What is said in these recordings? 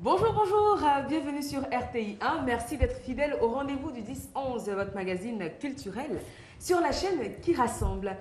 Bonjour, bonjour, bienvenue sur RTI 1. Merci d'être fidèle au rendez-vous du 10-11, votre magazine culturel, sur la chaîne qui rassemble.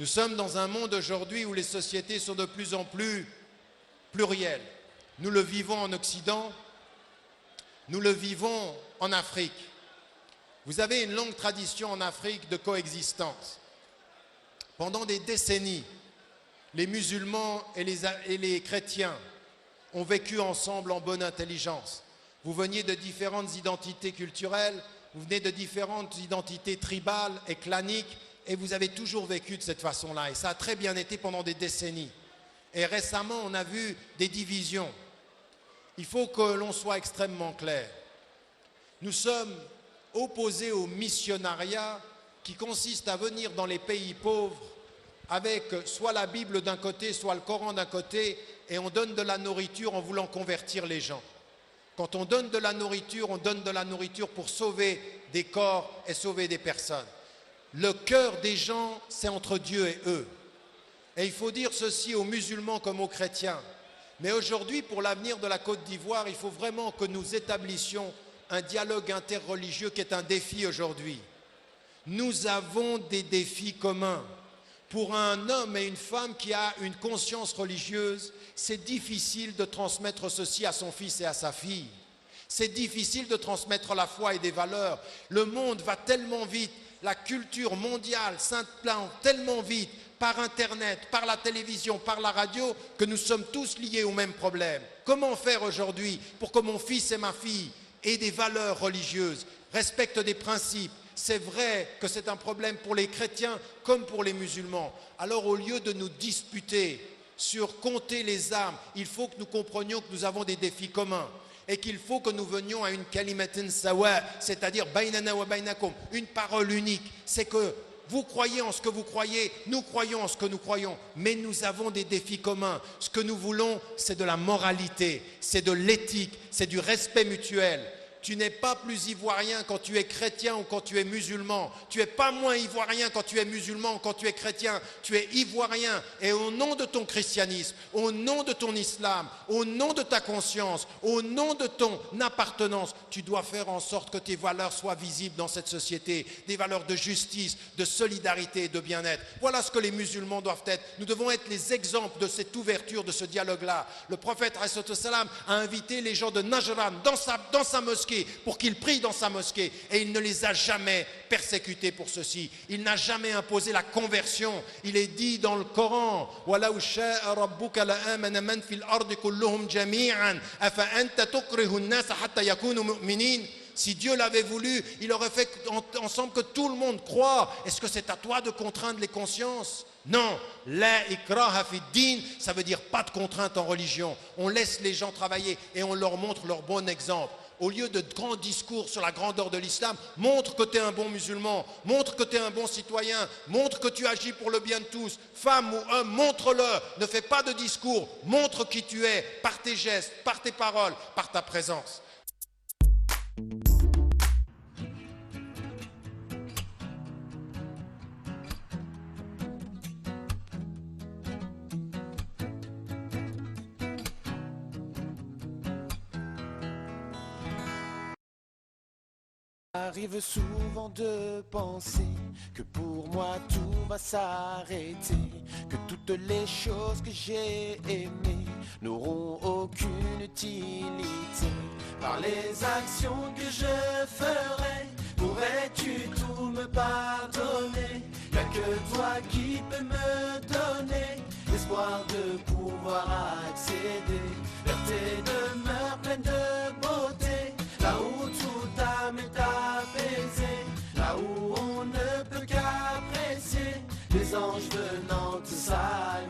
Nous sommes dans un monde aujourd'hui où les sociétés sont de plus en plus plurielles. Nous le vivons en Occident, nous le vivons en Afrique. Vous avez une longue tradition en Afrique de coexistence. Pendant des décennies, les musulmans et les chrétiens ont vécu ensemble en bonne intelligence. Vous veniez de différentes identités culturelles, vous venez de différentes identités tribales et claniques, et vous avez toujours vécu de cette façon-là. Et ça a très bien été pendant des décennies. Et récemment, on a vu des divisions. Il faut que l'on soit extrêmement clair. Nous sommes opposés au missionnariat qui consiste à venir dans les pays pauvres avec soit la Bible d'un côté, soit le Coran d'un côté, et on donne de la nourriture en voulant convertir les gens. Quand on donne de la nourriture pour sauver des corps et sauver des personnes. Le cœur des gens, c'est entre Dieu et eux. Et il faut dire ceci aux musulmans comme aux chrétiens. Mais aujourd'hui, pour l'avenir de la Côte d'Ivoire, il faut vraiment que nous établissions un dialogue interreligieux qui est un défi aujourd'hui. Nous avons des défis communs. Pour un homme et une femme qui a une conscience religieuse, c'est difficile de transmettre ceci à son fils et à sa fille. C'est difficile de transmettre la foi et des valeurs. Le monde va tellement vite, la culture mondiale s'implante tellement vite par Internet, par la télévision, par la radio, que nous sommes tous liés au même problème. Comment faire aujourd'hui pour que mon fils et ma fille aient des valeurs religieuses, respectent des principes? C'est vrai que c'est un problème pour les chrétiens comme pour les musulmans. Alors au lieu de nous disputer sur compter les armes, il faut que nous comprenions que nous avons des défis communs et qu'il faut que nous venions à une kalimatin sawa, c'est-à-dire bainana wa bainakum, une parole unique. C'est que vous croyez en ce que vous croyez, nous croyons en ce que nous croyons, mais nous avons des défis communs. Ce que nous voulons, c'est de la moralité, c'est de l'éthique, c'est du respect mutuel. Tu n'es pas plus ivoirien quand tu es chrétien ou quand tu es musulman. Tu n'es pas moins ivoirien quand tu es musulman ou quand tu es chrétien. Tu es ivoirien et au nom de ton christianisme, au nom de ton islam, au nom de ta conscience, au nom de ton appartenance, tu dois faire en sorte que tes valeurs soient visibles dans cette société. Des valeurs de justice, de solidarité et de bien-être. Voilà ce que les musulmans doivent être. Nous devons être les exemples de cette ouverture, de ce dialogue-là. Le prophète ﷺ a invité les gens de Najran dans sa mosquée pour qu'ils prient dans sa mosquée et il ne les a jamais persécutés pour ceci. Il n'a jamais imposé la conversion. Il est dit dans le Coran وَلَوْ شَاءَ رَبُّكَ لَآمَنَ مَنْ فِي الْأَرْضِ كُلُّهُمْ جَمِيعًا أَفَأَنْتَ تُكْرِهُ النَّاسَ حَتَّى يَكُونُوا مُؤْمِنِينَ. Si Dieu l'avait voulu, il aurait fait ensemble que tout le monde croit. Est-ce que c'est à toi de contraindre les consciences? Non, la ikraha fi din, ça veut dire pas de contrainte en religion. On laisse les gens travailler et on leur montre leur bon exemple. Au lieu de grands discours sur la grandeur de l'islam, montre que tu es un bon musulman, montre que tu es un bon citoyen, montre que tu agis pour le bien de tous. Femme ou homme, montre-le. Ne fais pas de discours, montre qui tu es par tes gestes, par tes paroles, par ta présence. Arrive souvent de penser que pour moi tout va s'arrêter, que toutes les choses que j'ai aimées n'auront aucune utilité. Par les actions que je ferai, pourrais-tu tout me pardonner? Y'a que toi qui peux me donner l'espoir de pouvoir accéder vers tes demeures pleines de beauté, là où tout âme est apaisée, là où on ne peut qu'apprécier les anges venant te saluer.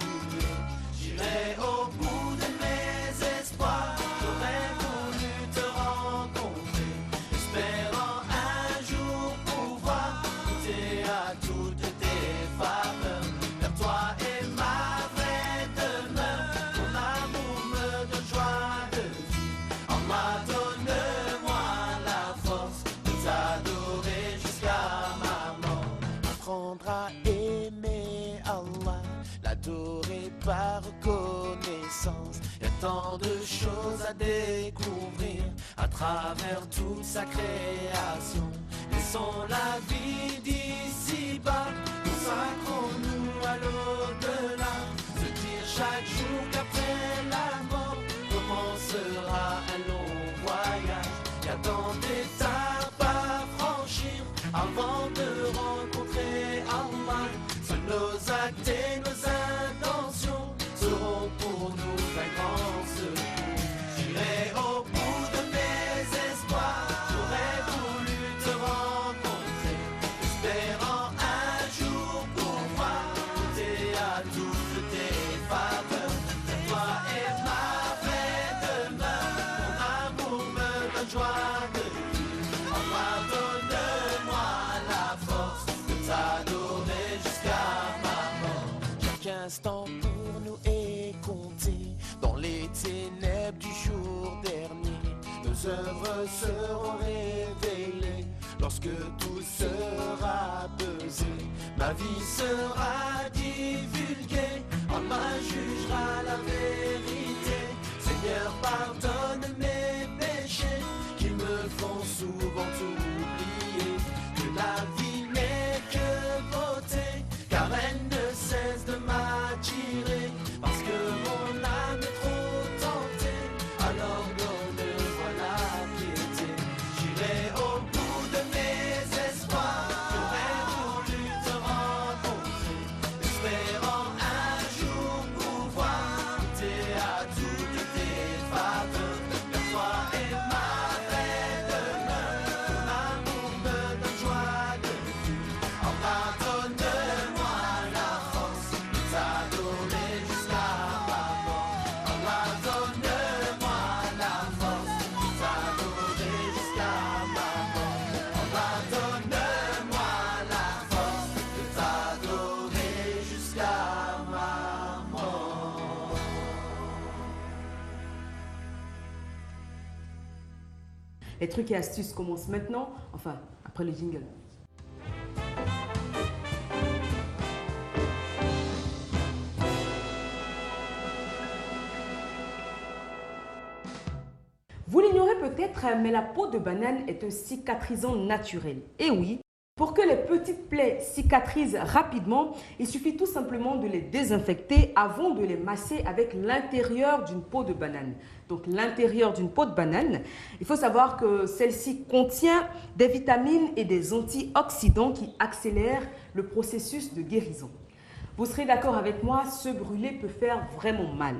J'irai au bout de mes espoirs, j'aurais voulu te rencontrer, espérant un jour pouvoir goûter à toutes tes faveurs. Vers toi est ma vraie demeure, ton amour me donne joie de vivre. Allah, donne-moi la force de t'adorer jusqu'à ma mort. Apprendre à aimer Allah, l'adorer par reconnaissance. Il y a tant de choses à découvrir à travers toute sa création. Laissons la vie d'ici-bas, consacrons-nous à l'au-delà, se dire chaque jour qu'après la mort commencera un long voyage. Y a tant d'étapes à franchir avant de rencontrer Allah. Seuls nos actes et nos intentions seront pour nous un grand secours. J'irai au bout de mes espoirs, j'aurais voulu te rencontrer, espérant un jour pouvoir goûter à toutes tes faveurs. Toi et ma vraie demeure, mon amour me donne joie de vivre. Allah, donne-moi la force de t'adorer jusqu'à ma mort. Chaque instant pour nous est compté dans les ténèbres du jour dernier. Nos œuvres seront révélées lorsque tout sera pesé. Ma vie sera divulguée, Allah jugera la vérité. Seigneur, pardonne mes péchés qui me font souvent oublier que la vie n'est que beauté, car elle ne cesse de m'attirer. Parce que mon âme est trop tentée, alors donne-moi la piété. J'irai au bout de mes espoirs, j'aurais voulu te rencontrer, espérant un jour pouvoir goûter à toutes tes faveurs. Car toi et ma vraie demeure, ton amour me donne joie de vivre. Allah, donne-moi la force de t'adorer jusqu'à ma mort. Allah, donne-moi la force de t'adorer jusqu'à ma mort. Allah, donne-moi la force de t'adorer jusqu'à ma mort. Les trucs et astuces commencent maintenant, enfin, après le jingle. Vous l'ignorez peut-être, mais la peau de banane est un cicatrisant naturel. Et oui, pour que les petites plaies cicatrisent rapidement, il suffit tout simplement de les désinfecter avant de les masser avec l'intérieur d'une peau de banane. Donc l'intérieur d'une peau de banane, il faut savoir que celle-ci contient des vitamines et des antioxydants qui accélèrent le processus de guérison. Vous serez d'accord avec moi, se brûler peut faire vraiment mal.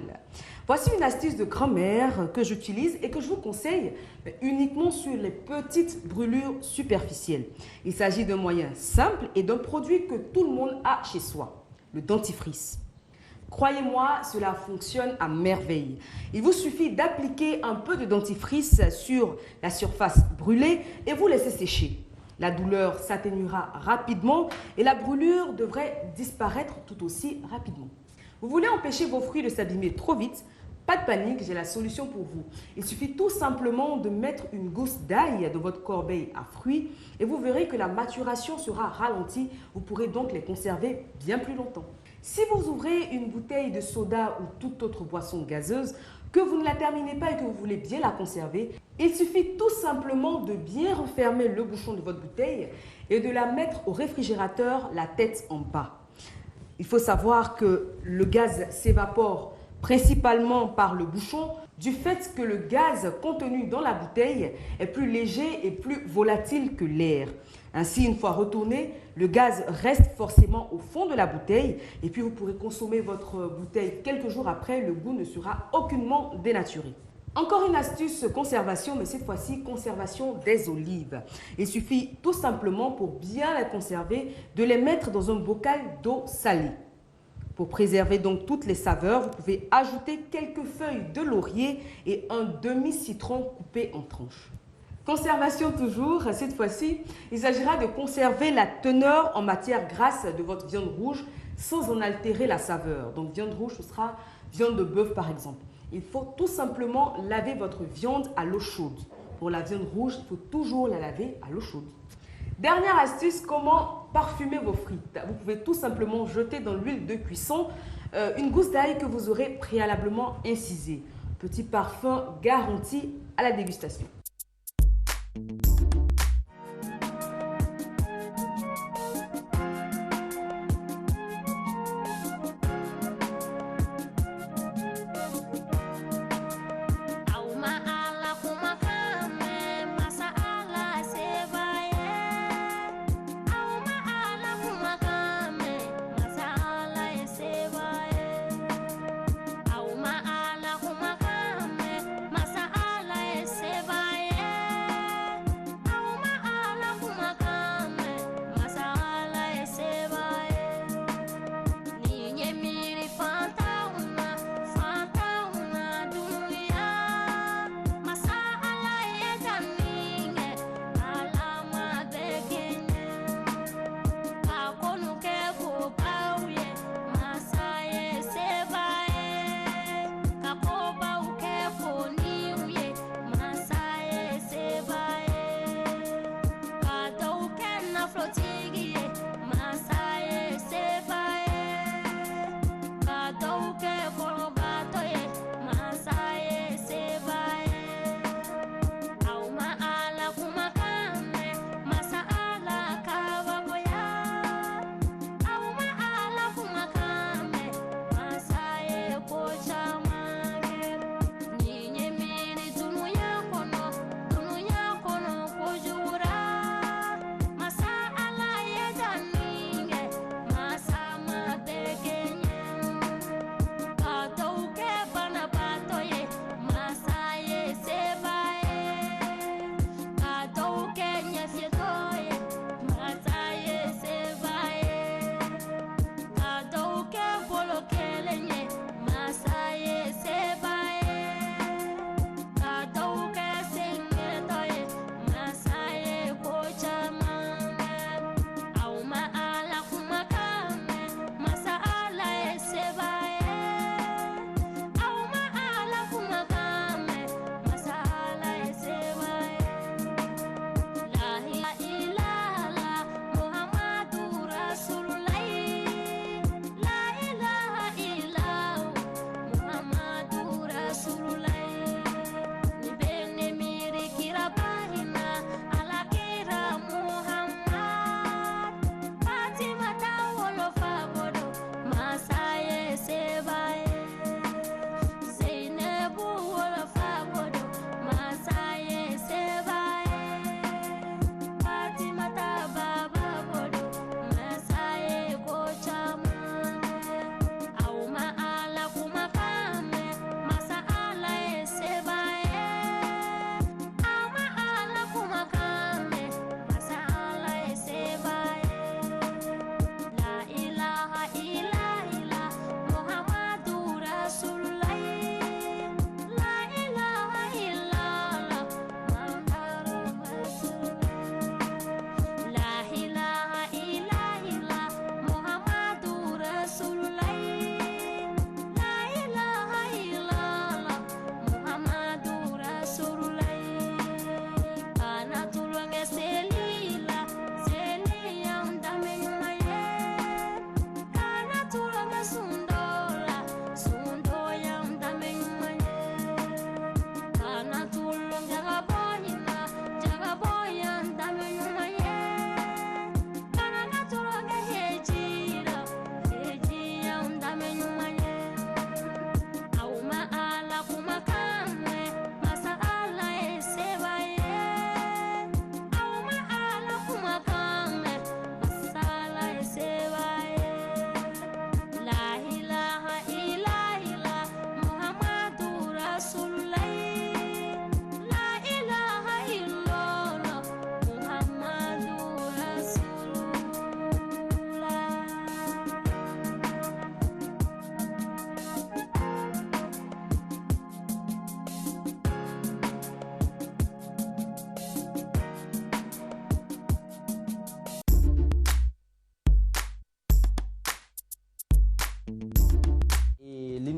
Voici une astuce de grand-mère que j'utilise et que je vous conseille uniquement sur les petites brûlures superficielles. Il s'agit d'un moyen simple et d'un produit que tout le monde a chez soi, le dentifrice. Croyez-moi, cela fonctionne à merveille. Il vous suffit d'appliquer un peu de dentifrice sur la surface brûlée et vous laissez sécher. La douleur s'atténuera rapidement et la brûlure devrait disparaître tout aussi rapidement. Vous voulez empêcher vos fruits de s'abîmer trop vite? Pas de panique, j'ai la solution pour vous. Il suffit tout simplement de mettre une gousse d'ail dans votre corbeille à fruits et vous verrez que la maturation sera ralentie. Vous pourrez donc les conserver bien plus longtemps. Si vous ouvrez une bouteille de soda ou toute autre boisson gazeuse, que vous ne la terminez pas et que vous voulez bien la conserver, il suffit tout simplement de bien refermer le bouchon de votre bouteille et de la mettre au réfrigérateur la tête en bas. Il faut savoir que le gaz s'évapore principalement par le bouchon du fait que le gaz contenu dans la bouteille est plus léger et plus volatile que l'air. Ainsi, une fois retourné, le gaz reste forcément au fond de la bouteille et puis vous pourrez consommer votre bouteille quelques jours après, le goût ne sera aucunement dénaturé. Encore une astuce conservation, mais cette fois-ci conservation des olives. Il suffit tout simplement pour bien les conserver de les mettre dans un bocal d'eau salée. Pour préserver donc toutes les saveurs, vous pouvez ajouter quelques feuilles de laurier et un demi-citron coupé en tranches. Conservation toujours, cette fois-ci, il s'agira de conserver la teneur en matière grasse de votre viande rouge sans en altérer la saveur. Donc viande rouge, ce sera viande de bœuf par exemple. Il faut tout simplement laver votre viande à l'eau chaude. Pour la viande rouge, il faut toujours la laver à l'eau chaude. Dernière astuce, comment parfumer vos frites. Vous pouvez tout simplement jeter dans l'huile de cuisson une gousse d'ail que vous aurez préalablement incisée. Petit parfum garanti à la dégustation.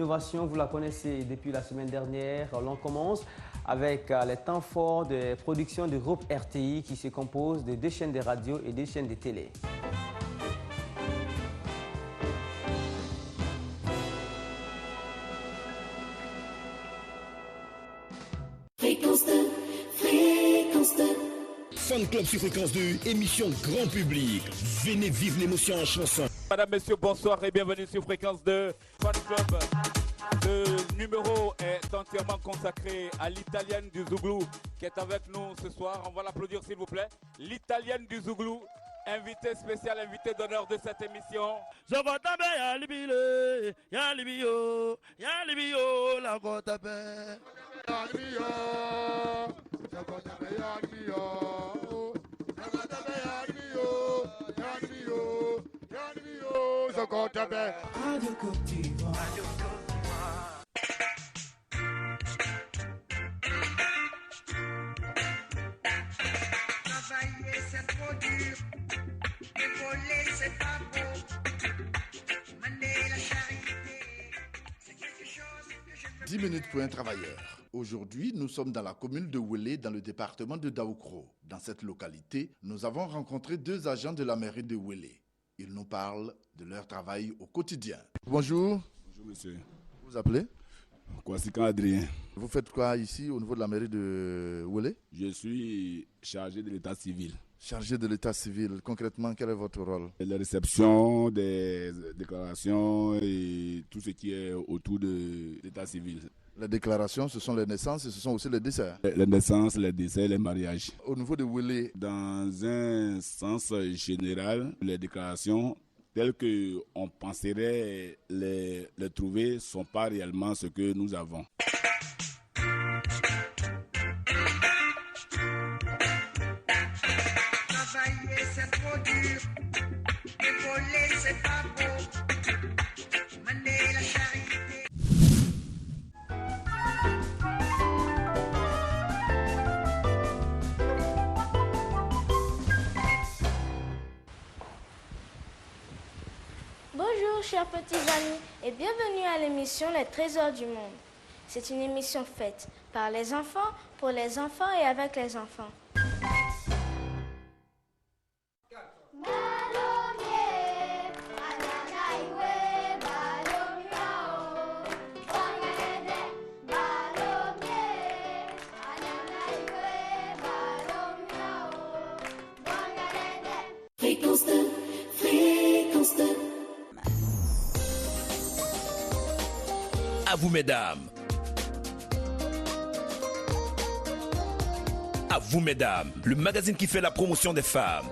l'innovation, vous la connaissez depuis la semaine dernière. L'on commence avec les temps forts de production du groupe RTI qui se compose de 2 chaînes de radio et 2 chaînes de télé. Fan Club sur Fréquence 2, émission grand public. Venez vivre l'émotion en chanson. Madame, messieurs, bonsoir et bienvenue sur Fréquence 2. Fan Club. Ce numéro est entièrement consacré à l'Italienne du Zouglou qui est avec nous ce soir. On va l'applaudir s'il vous plaît. L'Italienne du Zouglou, invité spécial, invité d'honneur de cette émission. Travailler c'est trop dur, voler c'est pas beau, mener la charité, c'est quelque chose que je peux... 10 minutes pour un travailleur. Aujourd'hui, nous sommes dans la commune de Wélé, dans le département de Daoukro. Dans cette localité, nous avons rencontré 2 agents de la mairie de Wélé. Ils nous parlent de leur travail au quotidien. Bonjour. Bonjour monsieur. Vous vous appelez? Kwasikan Adrien. Vous faites quoi ici au niveau de la mairie de Wélé? Je suis chargé de l'état civil. Chargé de l'état civil. Concrètement, quel est votre rôle? La réception des déclarations et tout ce qui est autour de l'état civil. Les déclarations, ce sont les naissances et ce sont aussi les décès. Les naissances, les décès, les mariages. Au niveau de Wélé, dans un sens général, les déclarations telles qu'on penserait les trouver ne sont pas réellement ce que nous avons. Travailler c'est trop dur, voler c'est pas beau, mener la charité. Bonjour chers petits amis et bienvenue à l'émission Les Trésors du Monde. C'est une émission faite par les enfants, pour les enfants et avec les enfants. Fréquence 2, Fréquence 2. À vous mesdames. À vous mesdames, le magazine qui fait la promotion des femmes.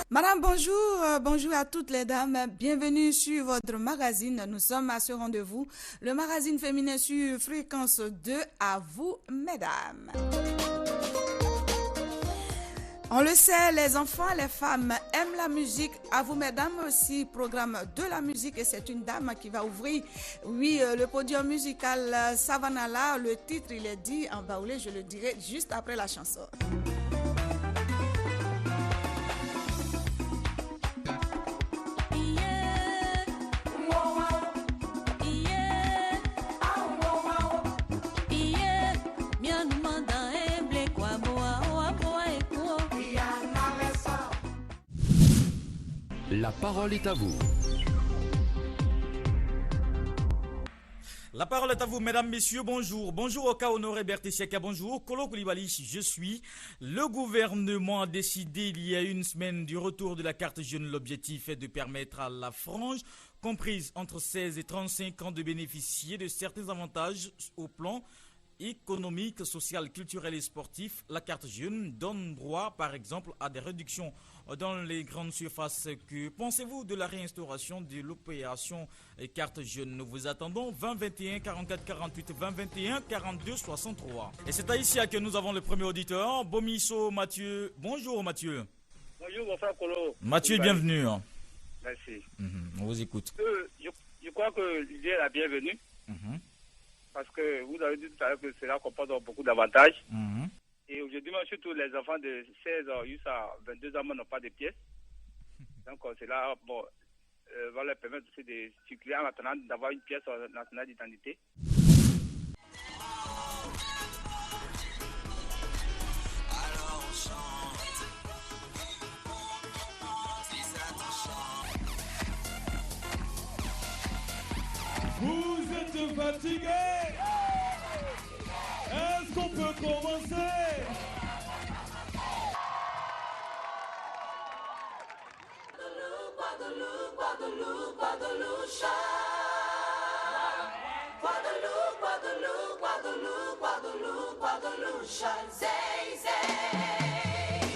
Madame, bonjour, bonjour à toutes les dames, bienvenue sur votre magazine, nous sommes à ce rendez-vous, le magazine féminin sur Fréquence 2, à vous mesdames. On le sait, les enfants, les femmes aiment la musique. À vous, mesdames, aussi, programme de la musique. Et c'est une dame qui va ouvrir, oui, le podium musical Savanala. Le titre, il est dit en baoulé, je le dirai juste après la chanson. La parole est à vous. La parole est à vous, mesdames, messieurs, bonjour. Bonjour Oka Honoré Bertecheka, bonjour. Kolo Koulibaly, je suis. Le gouvernement a décidé il y a une semaine du retour de la carte jeune. L'objectif est de permettre à la frange comprise entre 16 et 35 ans de bénéficier de certains avantages au plan économique, social, culturel et sportif. La carte jeune donne droit, par exemple, à des réductions dans les grandes surfaces. Que pensez-vous de la réinstauration de l'opération carte jeune? Nous vous attendons 20 21 44 48 20 21 42 63. Et c'est à ici que nous avons le premier auditeur, Bomisso Mathieu. Bonjour Mathieu. Bonjour mon frère Kolo. Mathieu, bienvenue. Merci. On vous écoute. Je crois que l'idée est la bienvenue. Parce que vous avez dit tout à l'heure que cela comporte beaucoup d'avantages. Et aujourd'hui, surtout les enfants de 16 ans jusqu'à 22 ans n'ont pas de pièces. Donc c'est là, bon, va leur permettre aussi de circuler en attendant d'avoir une pièce nationale d'identité. Vous êtes fatigué? Est-ce qu'on peut commencer?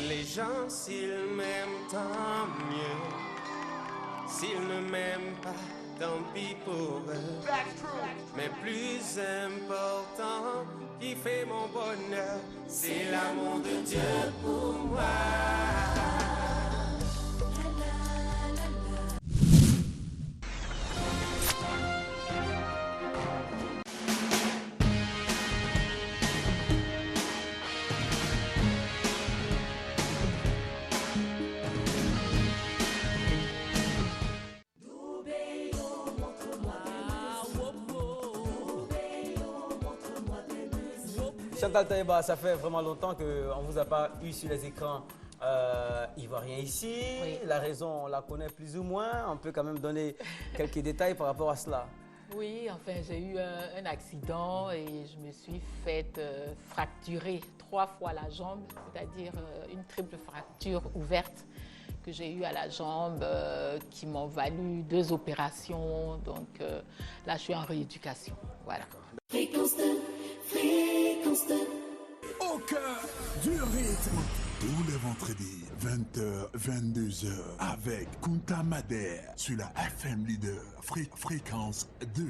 Les gens, s'ils m'aiment, tant mieux. S'ils ne m'aiment pas, tant pis pour eux. Mais plus important, qui fait mon bonheur, c'est l'amour de Dieu pour moi. Chantal Taïba, ça fait vraiment longtemps qu'on ne vous a pas eu sur les écrans ivoiriens ici. Oui. La raison, on la connaît plus ou moins. On peut quand même donner quelques détails par rapport à cela. Oui, enfin, j'ai eu un accident et je me suis faite fracturer 3 fois la jambe, c'est-à-dire une triple fracture ouverte que j'ai eue à la jambe qui m'ont valu 2 opérations. Donc là, je suis en rééducation. Voilà. Fréquence 2. Au cœur du rythme. Tous les vendredis, 20h, 22h, avec Kunta Mader sur la FM Leader, Fréquence 2.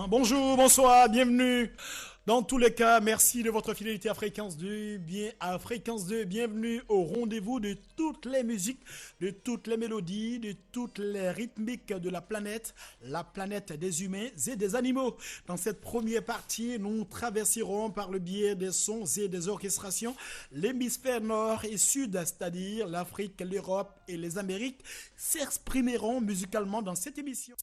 Bonjour, bonsoir, bienvenue. Dans tous les cas, merci de votre fidélité à Fréquence 2. À Fréquence 2, bienvenue au rendez-vous de toutes les musiques, de toutes les mélodies, de toutes les rythmiques de la planète des humains et des animaux. Dans cette première partie, nous traverserons par le biais des sons et des orchestrations l'hémisphère nord et sud, c'est-à-dire l'Afrique, l'Europe et les Amériques, s'exprimeront musicalement dans cette émission.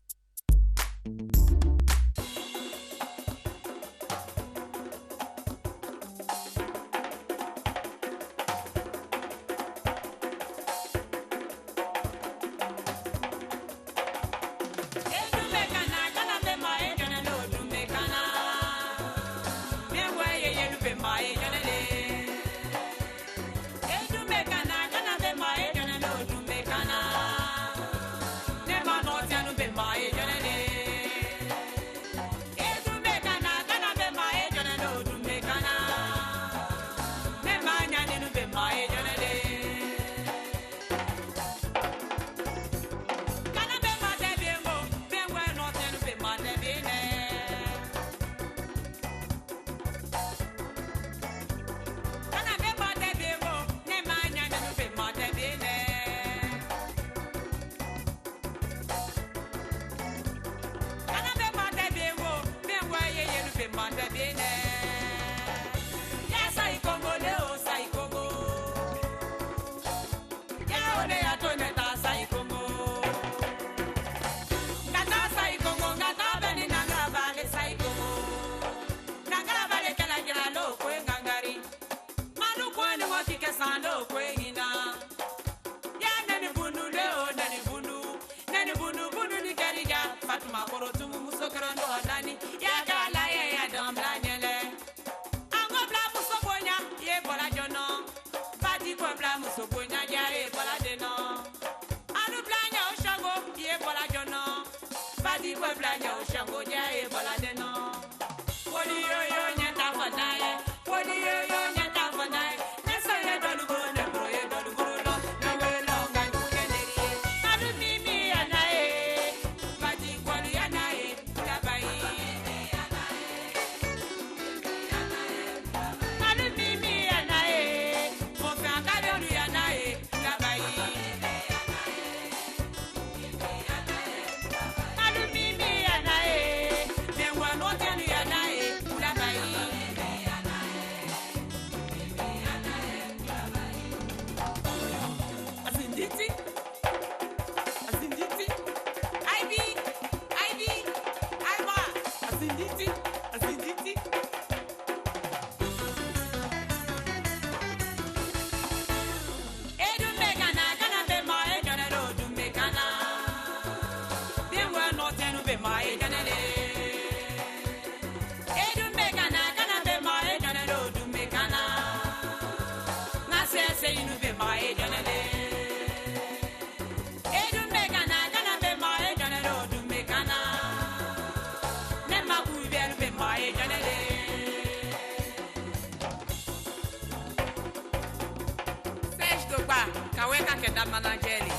ke da manangeli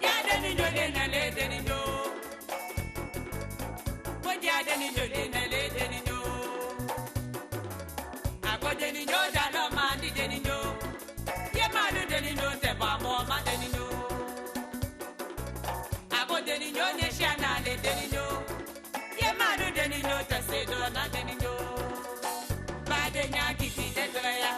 ya deni do de na le deni do mo ja deni do de na le deni do ago deni do da lo ma di deni do ye ma do deni do te ba mo ma deni do ago deni do ne shana le deni do ye ma do deni do te se do na deni do ba de nya kiti de tra ya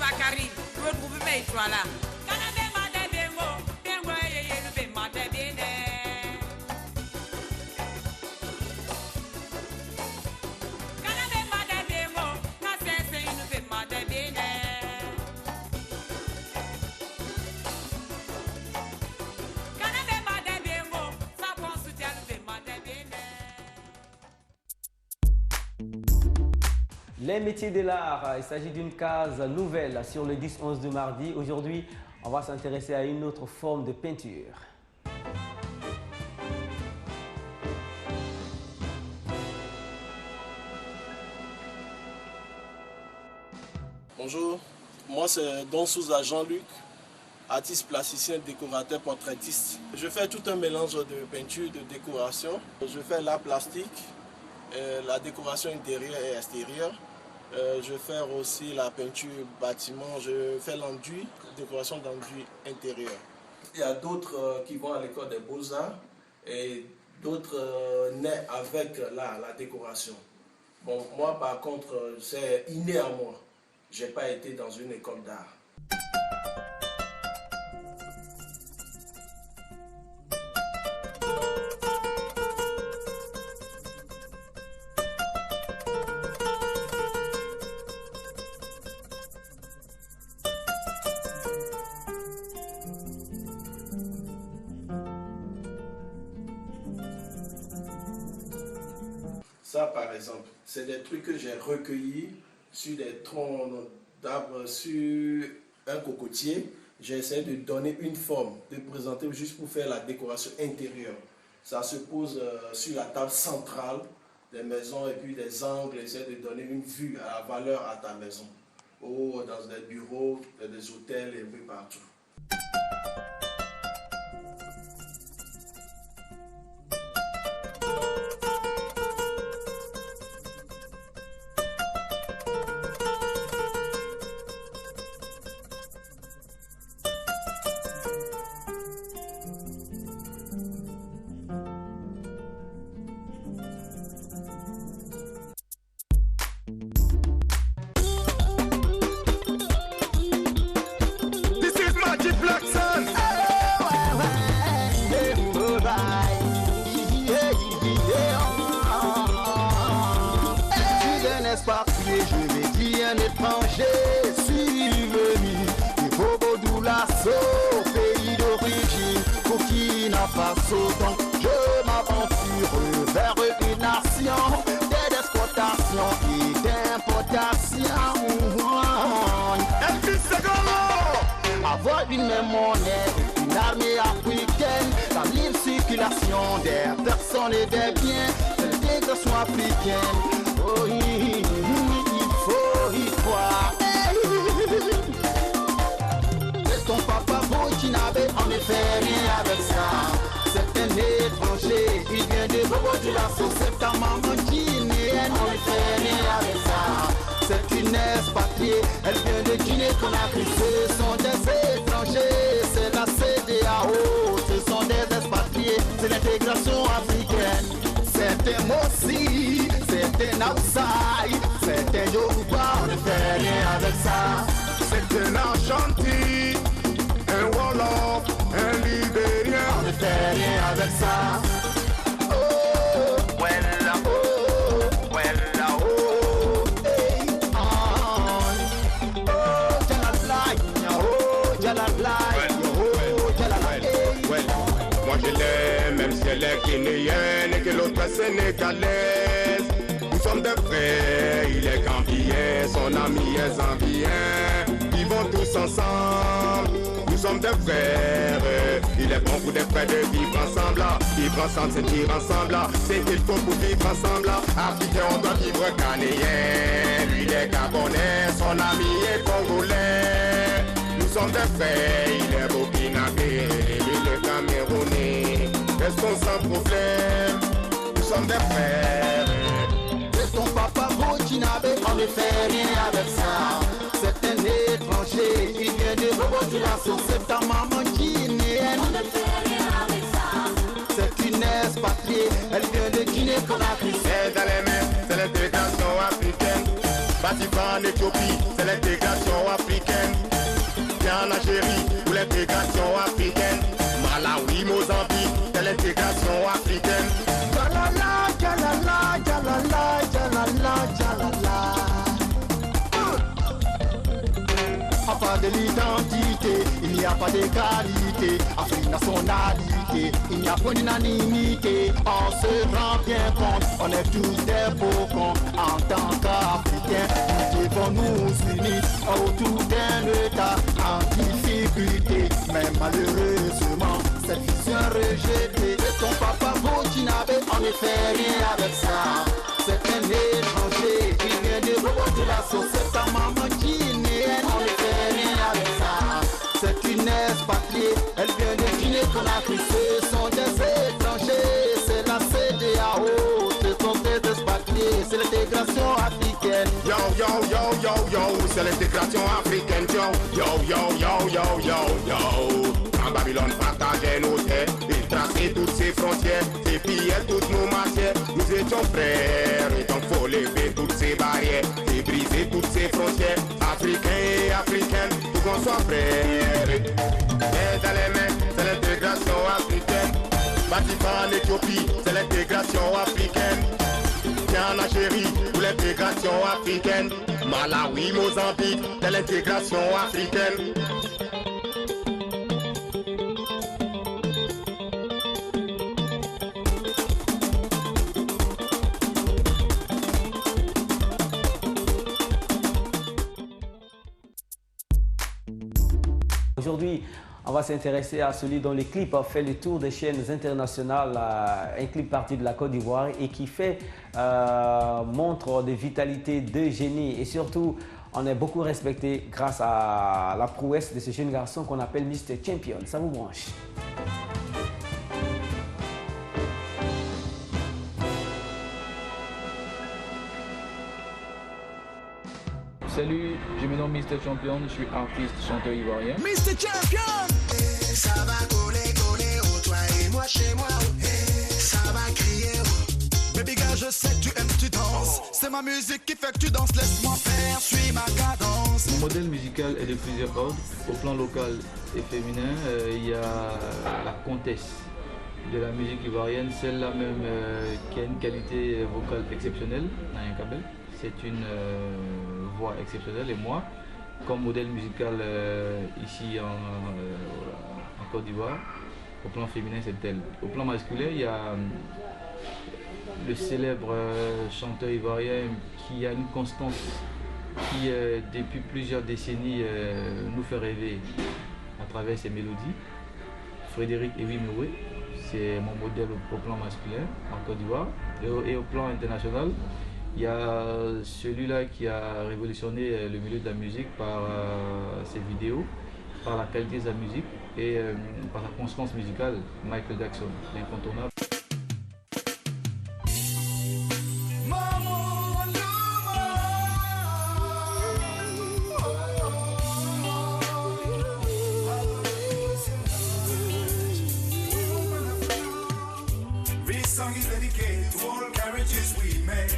Bakari, retrouve mes étoiles là. Canadé m'a des bengo, bengo et le ben m'a des bine. Canadé m'a des bengo, na c'est une ben m'a des bine. Canadé m'a des bengo, ça pense soutien le ben m'a des bine. Les métiers de l'art, il s'agit d'une case nouvelle sur le 10-11 de mardi. Aujourd'hui, on va s'intéresser à une autre forme de peinture. Bonjour, moi c'est Don Souza Jean-Luc, artiste plasticien, décorateur, portraitiste. Je fais tout un mélange de peinture, de décoration. Je fais l'art plastique, la décoration intérieure et extérieure. Je fais aussi la peinture bâtiment, je fais l'enduit, décoration d'enduit intérieur. Il y a d'autres qui vont à l'école des beaux-arts et d'autres naissent avec la décoration. Bon, moi par contre, c'est inné à moi. Je n'ai pas été dans une école d'art. Ça, par exemple, c'est des trucs que j'ai recueillis sur des troncs d'arbres, sur un cocotier. J'ai essayé de donner une forme, de présenter juste pour faire la décoration intérieure. Ça se pose sur la table centrale des maisons et puis des angles, essayer de donner une vue à la valeur à ta maison. Ou dans des bureaux, dans des hôtels et un peu partout. Donc je m'aventure vers une nation d'exportation et d'importation. Avoir une même monnaie, une armée africaine, la libre circulation des personnes et des biens, c'est l'intégration africaine. Oh, il faut y croire. Et ton papa burkinabé, on ne fait rien avec ça. C'est un étranger, il vient de Bobo-Dioulasso. C'est ta maman guinéenne, on ne fait rien avec ça. C'est une expatriée, elle vient de Guinée-Conakry. Ce sont des étrangers, c'est la CEDEAO. Ce sont des expatriés, c'est l'intégration africaine. C'est un Mossi, c'est un Outside, c'est un Yoruba, on ne fait rien avec ça. C'est un Ashanti, un Wolof, un Libérien, on ne fait rien avec ça. Oh, well, oh, well, oh, hey, oh, Jalalai, oh, Jalalai, oh, Jalalai. Moi je l'aime, même si elle est guinéenne et que l'autre est sénégalaise. Nous sommes des frères, il est gambien, son ami est zambien. Vivons tous ensemble, nous sommes des frères. Il est bon pour des frères de vivre ensemble. Vivre ensemble, c'est vivre ensemble. C'est qu'il faut pour vivre ensemble. Africain, on doit vivre ghanéen. Lui, il est gabonais, son ami est congolais. Nous sommes des frères, il est burkinabé, lui est camerounais. Restons sans problème, nous sommes des frères. Et ton papa burkinabé, on ne fait rien avec ça. C'est un étranger, il vient de Bobo-Dioulasso. C'est ta maman guinéenne, on ne fait rien avec ça. C'est une expatriée, elle vient de Guinée-Conakry. C'est dans les mains, c'est l'intégration africaine. Bâti en Éthiopie, c'est l'intégration africaine. En Algérie, pour l'intégration africaine. Malawi, Mozambique, c'est l'intégration africaine. Jalala, jalala, jalala, jalala, jalala. À part de l'identité, il n'y a pas d'égalité. Afrique nationalité, il n'y a pas d'unanimité. On se rend bien compte, on est tous des beaux cons. En tant qu'Africains, nous devons nous unir autour d'un État en difficulté. Mais malheureusement, cette vision rejetée de ton papa burkinabé, on ne fait rien avec ça. C'est un étranger qui vient de Bobo-Dioulasso. C'est ta maman guinéenne, on ne fait rien avec ça. C'est une expatriée, elle vient de Guinée-Conakry. Ce sont des étrangers, c'est la CEDEAO. Ce sont des expatriés, c'est l'intégration africaine. Yo, yo, yo, yo, yo, c'est l'intégration africaine. Yo, yo, yo, yo, yo, yo, yo. En Babylone, partageait nos terres, il traçait toutes ses frontières, et pillait toutes nos matières. Nous étions frères, et donc faut lever toutes ces barrières, et briser toutes ces frontières. Africains et africaines, pour qu'on soit frères. Et dans les mains, c'est l'intégration africaine. Bâti en Éthiopie, c'est l'intégration africaine. En Algérie, pour l'intégration africaine. Malawi, Mozambique, c'est l'intégration africaine. Aujourd'hui, on va s'intéresser à celui dont le clip a fait le tour des chaînes internationales, un clip parti de la Côte d'Ivoire et qui fait montre de vitalité, de génie et surtout, on est beaucoup respecté grâce à la prouesse de ce jeune garçon qu'on appelle Mr. Champion. Ça vous branche? Salut, je me nomme Mr. Champion, je suis artiste, chanteur ivoirien. Mr. Champion! Ça va coller, oh, toi et moi chez moi, oh. Ça va crier, oh. Baby girl, je sais que tu aimes, tu danses. C'est ma musique qui fait que tu danses, laisse-moi faire, suis ma cadence. Mon modèle musical est de plusieurs ordres. Au plan local et féminin, il y a la comtesse de la musique ivoirienne, celle-là même qui a une qualité vocale exceptionnelle, Naya Kabel. C'est une voix exceptionnelle et moi, comme modèle musical ici en Côte d'Ivoire, au plan féminin c'est elle. Au plan masculin, il y a le célèbre chanteur ivoirien qui a une constance qui depuis plusieurs décennies nous fait rêver à travers ses mélodies. Frédéric Ewimoué, c'est mon modèle au plan masculin en Côte d'Ivoire et au plan international. Il y a celui-là qui a révolutionné le milieu de la musique par ses vidéos, par la qualité de sa musique et par sa constance musicale, Michael Jackson, l'incontournable. This song is dedicated to all carriages we made.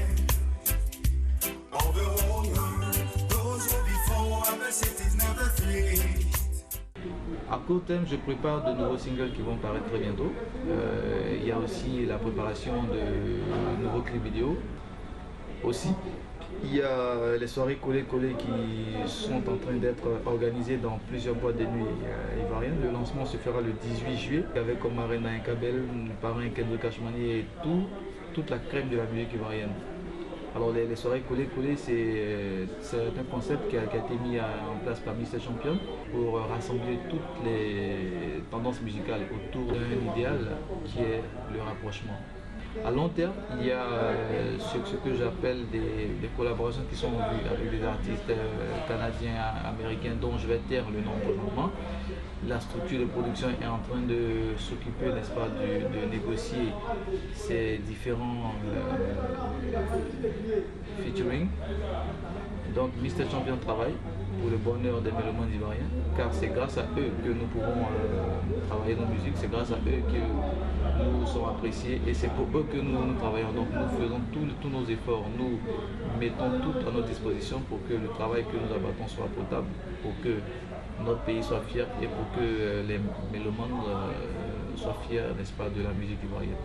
À court terme, je prépare de nouveaux singles qui vont paraître très bientôt. Il y a aussi la préparation de nouveaux clips vidéo. Aussi, il y a les soirées collées-collées qui sont en train d'être organisées dans plusieurs boîtes de nuit ivoiriennes. Le lancement se fera le 18 juillet avec comme marraine Naya Kabel, parrain Kendrick Ashmani et toute la crème de la musique ivoirienne. Alors les soirées collées, c'est un concept qui a été mis en place par Mister Champion pour rassembler toutes les tendances musicales autour d'un idéal qui est le rapprochement. À long terme, il y a ce que j'appelle des collaborations qui sont vues avec des artistes canadiens, américains, dont je vais taire le nom pour le moment. La structure de production est en train de s'occuper, n'est-ce pas, de négocier ces différents featuring. Donc Mister Champion travaille pour le bonheur des mélomanes ivoiriens, car c'est grâce à eux que nous pouvons travailler nos musiques, c'est grâce à eux que nous sommes appréciés et c'est pour eux que nous travaillons. Donc nous faisons tous nos efforts, nous mettons tout à notre disposition pour que le travail que nous abattons soit potable, pour que notre pays soit fier et pour que les mélomanes soient fiers, n'est-ce pas, de la musique ivoirienne.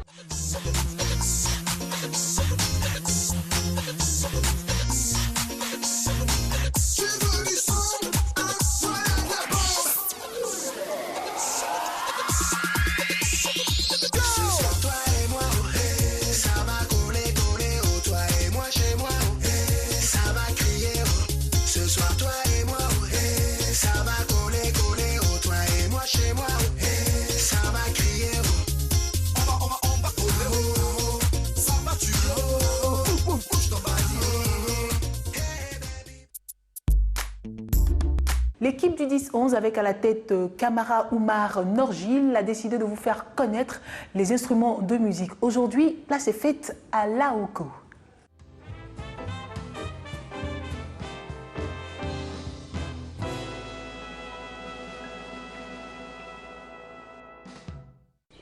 L'équipe du 10-11 avec à la tête Kamara Oumar Norgil a décidé de vous faire connaître les instruments de musique. Aujourd'hui, place est faite à l'Aoko.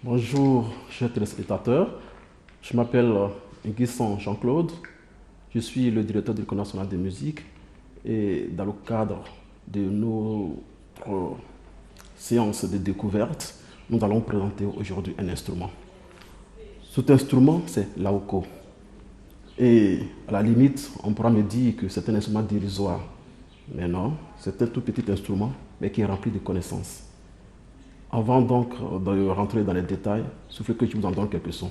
Bonjour chers téléspectateurs, je m'appelle Nguisson Jean-Claude, je suis le directeur de l'École nationale de musique et dans le cadre de notre séance de découverte, nous allons présenter aujourd'hui un instrument. Cet instrument, c'est l'Aoko. Et à la limite, on pourra me dire que c'est un instrument dérisoire. Mais non, c'est un tout petit instrument, mais qui est rempli de connaissances. Avant donc de rentrer dans les détails, soufflez que je vous en donne quelques sons.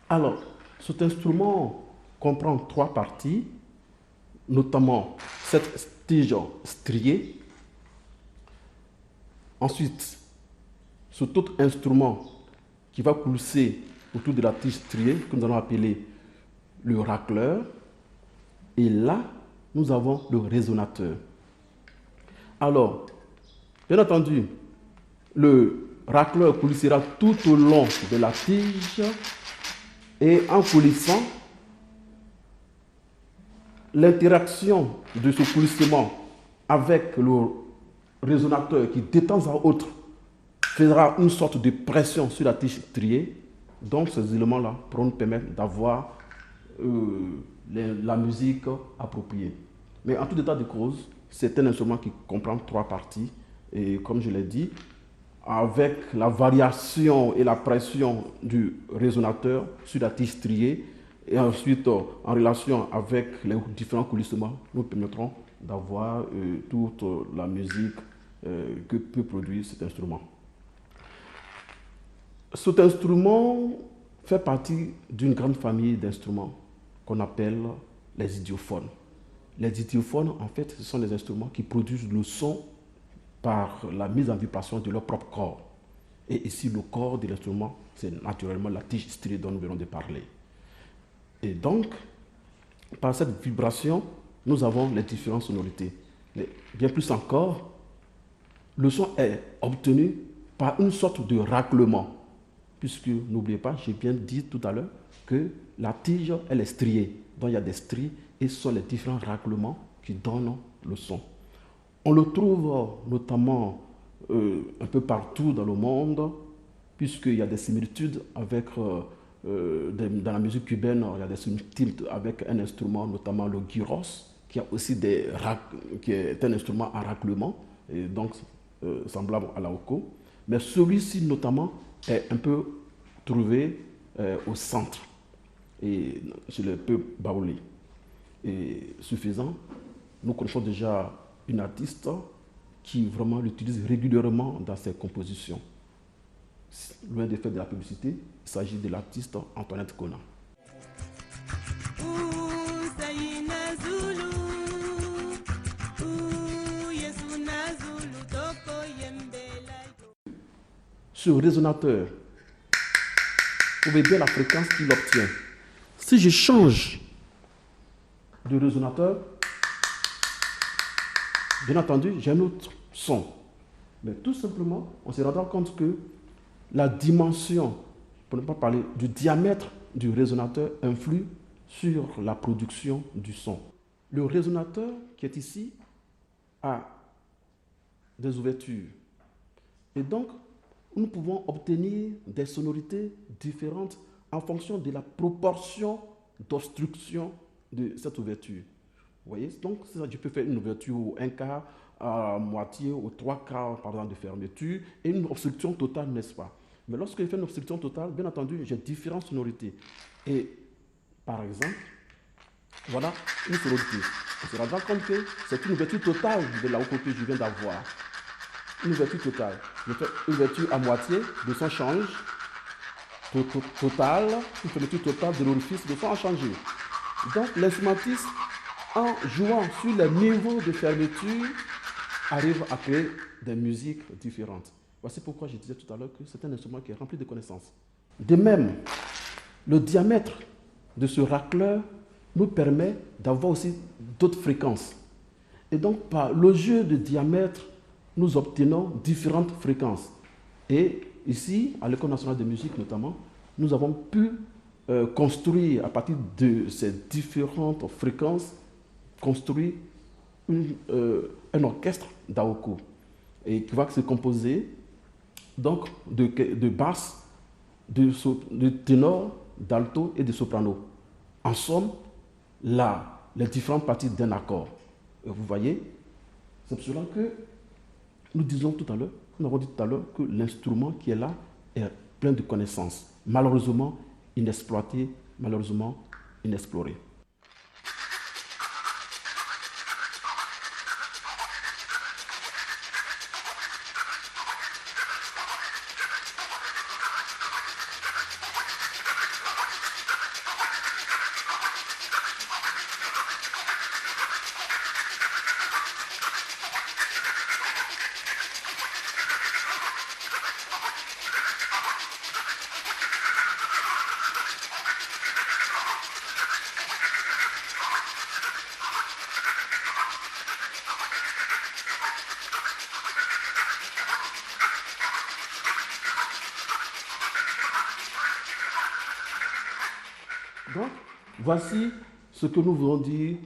Alors, cet instrument comprend 3 parties, notamment cette tige striée. Ensuite, cet autre instrument qui va pulser autour de la tige striée, que nous allons appeler le racleur. Et là, nous avons le résonateur. Alors, bien entendu, le racleur pulsera tout au long de la tige. Et en coulissant, l'interaction de ce coulissement avec le résonateur qui de temps à autre fera une sorte de pression sur la tige striée. Donc ces éléments-là pourront nous permettre d'avoir la musique appropriée. Mais en tout état de cause, c'est un instrument qui comprend 3 parties. Et comme je l'ai dit, avec la variation et la pression du résonateur sur la tige striée et ensuite en relation avec les différents coulissements, nous permettront d'avoir toute la musique que peut produire cet instrument. Cet instrument fait partie d'une grande famille d'instruments qu'on appelle les idiophones. Les idiophones, en fait, ce sont les instruments qui produisent le son par la mise en vibration de leur propre corps. Et ici, le corps de l'instrument, c'est naturellement la tige striée dont nous venons de parler. Et donc, par cette vibration, nous avons les différentes sonorités. Mais bien plus encore, le son est obtenu par une sorte de raclement. Puisque, n'oubliez pas, j'ai bien dit tout à l'heure que la tige, elle est striée. Donc, il y a des stries et ce sont les différents raclements qui donnent le son. On le trouve notamment un peu partout dans le monde puisqu'il y a des similitudes avec, dans la musique cubaine, il y a des similitudes avec un instrument, notamment le gyros, qui est un instrument à raclement, et donc semblable à la hoko. Mais celui-ci, notamment, est un peu trouvé au centre, et chez le peuple baoulé. Et suffisant, nous connaissons déjà une artiste qui vraiment l'utilise régulièrement dans ses compositions. Loin de faire de la publicité, il s'agit de l'artiste Antoinette Kona. Ce résonateur, vous voyez bien la fréquence qu'il obtient. Si je change de résonateur, bien entendu, j'ai un autre son. Mais tout simplement, on se rendra compte que la dimension, pour ne pas parler du diamètre du résonateur, influe sur la production du son. Le résonateur qui est ici a des ouvertures. Et donc, nous pouvons obtenir des sonorités différentes en fonction de la proportion d'obstruction de cette ouverture. Vous voyez, donc je peux faire une ouverture au 1 quart, à moitié, au 3 quarts par exemple, de fermeture, et une obstruction totale, n'est-ce pas? Mais lorsque je fais une obstruction totale, bien entendu, j'ai différentes sonorités. Et par exemple, voilà une sonorité. On se rendra compte que c'est une ouverture totale de la hoko que je viens d'avoir. Une ouverture totale. Je fais une ouverture à moitié, le son change. Totale, une fermeture totale de l'orifice, le son a changé. Donc l'instrumentiste, en jouant sur les niveaux de fermeture, arrive à créer des musiques différentes. Voici pourquoi je disais tout à l'heure que c'est un instrument qui est rempli de connaissances. De même, le diamètre de ce racleur nous permet d'avoir aussi d'autres fréquences. Et donc, par le jeu de diamètre, nous obtenons différentes fréquences. Et ici, à l'École nationale de musique notamment, nous avons pu construire, à partir de ces différentes fréquences, construire un orchestre d'Aoko, et qui va se composer donc de basses, de ténor, d'alto et de soprano. En somme, les différentes parties d'un accord. Et vous voyez, c'est pour cela que nous avons dit tout à l'heure que l'instrument qui est là est plein de connaissances, malheureusement inexploité, malheureusement inexploré. Donc, voici ce que nous voulons dire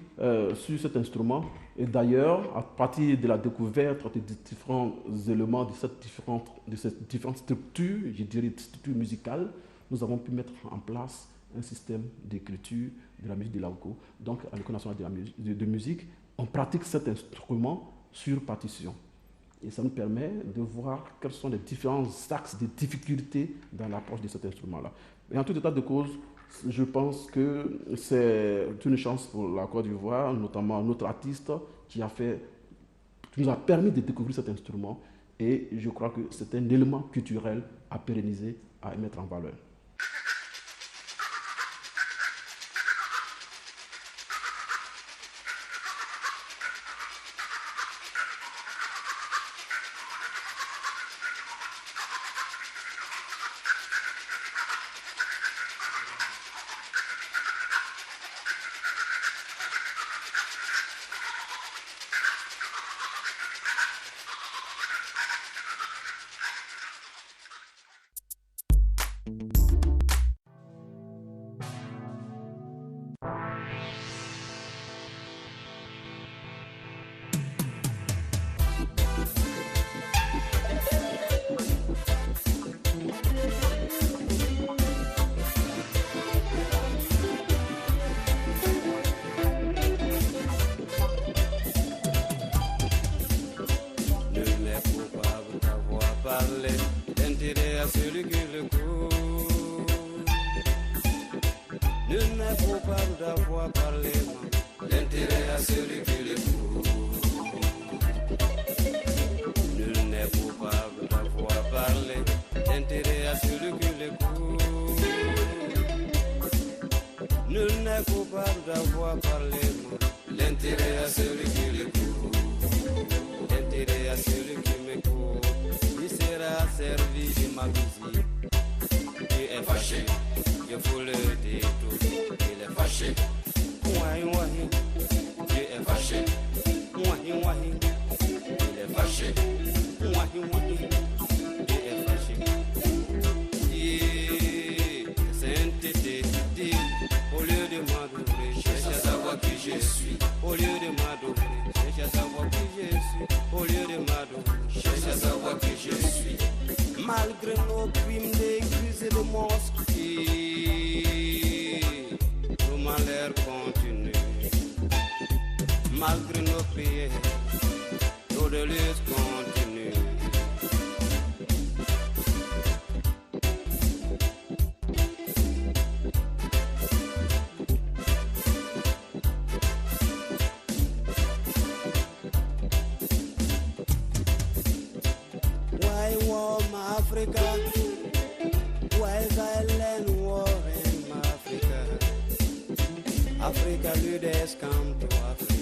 sur cet instrument. Et d'ailleurs, à partir de la découverte des différents éléments de cette différente structure, je dirais structure musicale, nous avons pu mettre en place un système d'écriture de la musique de l'Aoko. Donc, à l'École nationale de musique, on pratique cet instrument sur partition. Et ça nous permet de voir quels sont les différents axes de difficulté dans l'approche de cet instrument-là. Et en tout état de cause, je pense que c'est une chance pour la Côte d'Ivoire, notamment notre artiste qui nous a permis de découvrir cet instrument. Et je crois que c'est un élément culturel à pérenniser, à mettre en valeur. coupable d'avoir parlé mal. L'intérêt à celui qui l'écoute. Nul n'est coupable d'avoir parlé. L'intérêt à celui qui l'écoute. Nul n'est coupable d'avoir parlé mal. L'intérêt à celui qui l'écoute. L'intérêt à celui qui m'écoute. Il sera servi de ma visite. Il est fâché, il faut le dire tout. Il est fâché. Ouahi, ouahi. Dieu est fâché. Ouahi, ouahi. Il est fâché. Ouahi, ouahi. Dieu est fâché. Sainteté, dit, au lieu de m'adorer, cherche à savoir qui je suis. Au lieu de m'adorer, cherche à savoir qui je suis. Au lieu de m'adorer, cherche à savoir qui je suis. Malgré nos crimes d'église et de mosquée, nos malheurs continuent. Malgré nos prières, nos délices continuent. Why war Africa? Why violent war in Africa? Africa leaders come to Africa.